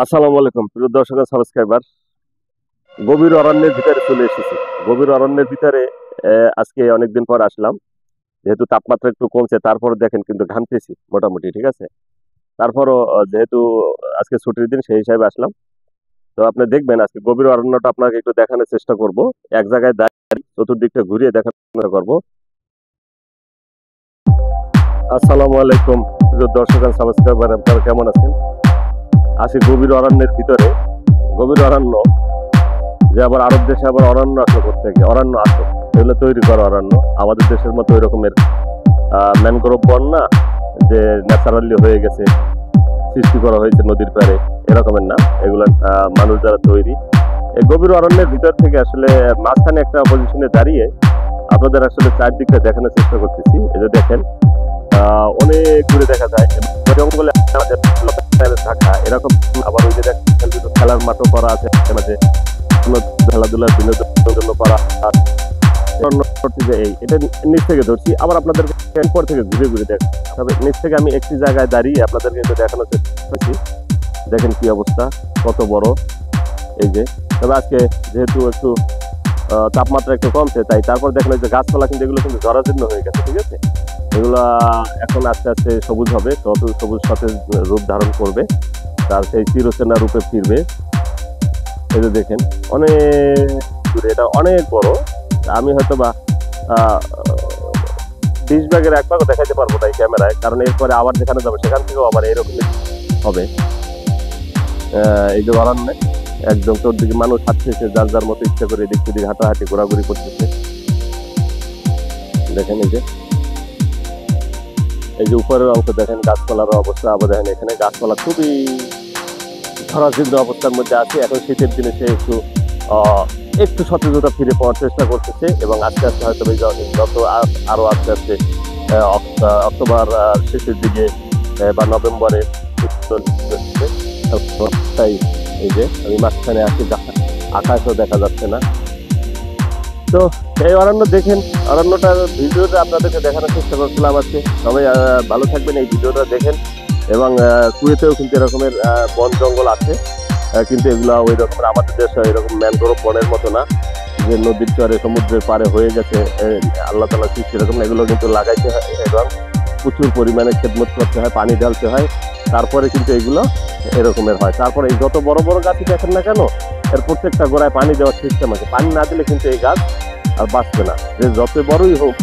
আসসালামু আলাইকুম প্রিয় দর্শক ও সাবস্ক্রাইবার। গভীর অরণ্যের ভিতরে চলে এসেছি। গভীর অরণ্যের ভিতরে আজকে অনেকদিন পর আসলাম। যেহেতু তাপমাত্রা একটু কমছে, তারপরে দেখেন কিন্তু ঘামতেছি মোটামুটি, ঠিক আছে। তারপরও যেহেতু আজকে ছুটির দিন, সেই হিসাবে আসলাম। তো আপনি দেখবেন আজকে গভীর অরণ্যটা আপনাকে একটু দেখানোর চেষ্টা করব। এক জায়গায় দাঁড়িয়ে চতুর্দিকটা ঘুরিয়ে দেখানোর চেষ্টা করব। আসসালামু আলাইকুম প্রিয় দর্শক ও সাবস্ক্রাইবার, আপনারা কেমন আছেন? আসি গভীর অরণ্যের ভিতরে। গভীর অরণ্য, যে আবার আরব দেশে আবার অরণ্য আসলো কোথেকে? অরণ্য আসে, এগুলো তৈরি করা অরণ্য। আমাদের দেশের মতো ওই রকমের ম্যানগ্রোভ বন না, যে ন্যাচারালি হয়ে গেছে, সৃষ্টি করা হয়েছে নদীর পাড়ে, এরকমের না। এগুলো মানুষ দ্বারা তৈরি। এই গভীর অরণ্যের ভিতর থেকে আসলে মাঝখানে একটা পজিশনে দাঁড়িয়ে আপনাদের আসলে চারদিকটা দেখানোর চেষ্টা করতেছি। এই যে দেখেন, অনেক দূরে দেখা যায় জঙ্গলে আমাদের ঢাকা এরকম। আবার ওই যে দেখেন খেলার মাঠও করা আছে মাঝে, খেলাধুলার বিনোদনের জন্য করা। এটা নিচ থেকে ধরছি, আবার আপনাদের উপর থেকে ঘুরে ঘুরে দেখ। তবে নিচ থেকে আমি একটি জায়গায় দাঁড়িয়ে আপনাদেরকে কিন্তু দেখানোর চেষ্টা করছি। দেখেন কি অবস্থা, কত বড় এই যে। তবে আজকে যেহেতু একটু তাপমাত্রা একটু কমছে, তাই তারপর দেখেন যে গাছপালা কিন্তু এগুলো কিন্তু জরাজীর্ণ হয়ে গেছে, ঠিক আছে। এগুলা এখন আস্তে আস্তে সবুজ হবে, তত সবুজ সতেজ রূপ ধারণ করবে, তার সেই চিরচেনা রূপে ফিরবে। এই যে দেখেন অনেক দূরে, এটা অনেক বড়। আমি হয়তো বা 20 ভাগের 1 ভাগও দেখাতে পারবো না এই ক্যামেরায়, কারণ এরপরে আবার যেখানে যাবো সেখান থেকেও আবার এরকম হবে। এই যে অরণ্যে একদম তোর দিকে মানুষ হাঁটতেছে, যার যার মতো ইচ্ছা করে দিক দিকে হাঁটাহাঁটি ঘোরাঘুরি করতেছে। দেখেন এই যে উপরের অংশ দেখেন গাছপালার অবস্থা। আবার দেখেন এখানে গাছপালা খুবই ধরাজীর্ণ অবস্থার মধ্যে আছে। এখন শীতের দিনে সে একটু সতেজতা ফিরে পাওয়ার চেষ্টা করতেছে, এবং আস্তে আস্তে হয়তো যত আরো আস্তে আস্তে অক্টোবর শেষের দিকে বা নভেম্বরে তাই এই যে আমি মাঝখানে আছি, আকাশও দেখা যাচ্ছে না। তো এই অরণ্য দেখেন, অরণ্যটার ভিডিওটা আপনাদেরকে দেখানোর চেষ্টা করছিলাম আজকে। সবাই ভালো থাকবেন, এই ভিডিওটা দেখেন। এবং কুয়েতেও কিন্তু এরকমের বন জঙ্গল আছে, কিন্তু এগুলা ওই রকমের আমাদের দেশে এরকম ম্যানগ্রোভ বনের মতো না, যে নদীর চরে সমুদ্রের পাড়ে হয়ে গেছে। আল্লাহ তাআলা সৃষ্টি এরকম, এগুলো কিন্তু লাগাইতে হয় এবং প্রচুর পরিমাণে খেদমত করতে হয়, পানি ঢালতে হয়, তারপরে কিন্তু এগুলো এরকমের হয়। তারপরে এই যত বড় বড় গাছই দেখেন না কেন, এর প্রত্যেকটা গোড়ায় পানি দেওয়ার সিস্টেম আছে। পানি না দিলে কিন্তু এই গাছ আর বাঁচবে না, যে যত বড়ই হোক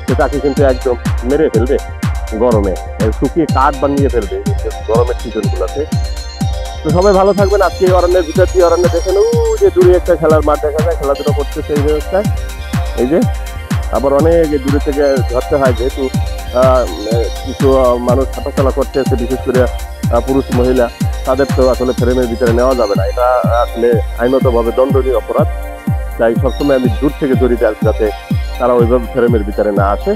সেটাকে কিন্তু একদম মেরে ফেলবে গরমে, শুকিয়ে কাঠ বানিয়ে ফেলবে গরমের সিজন গুলোতে। তো সবাই ভালো থাকবেন। আজকে এই অরণ্যের ভিতর দিয়ে অরণ্যে দেখেন ও যে দূরে একটা খেলার মাঠ দেখা যায়, খেলাধুলা করতেছে এই ব্যবস্থায়। এই যে আবার অনেক দূরে থেকে ধরতে হয়, যেহেতু কিছু মানুষ হাঁটাচলা করতেছে, বিশেষ করে পুরুষ মহিলা, তাদের তো আসলে ফ্রেমের ভিতরে নেওয়া যাবে না, এটা আসলে আইনতভাবে দণ্ডনীয় অপরাধ। তাই সবসময় আমি দূর থেকে জড়িত আছি, যাতে তারা ওইভাবে ফ্রেমের ভিতরে না আসে।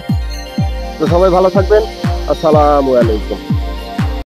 তো সবাই ভালো থাকবেন। আসসালামু আলাইকুম।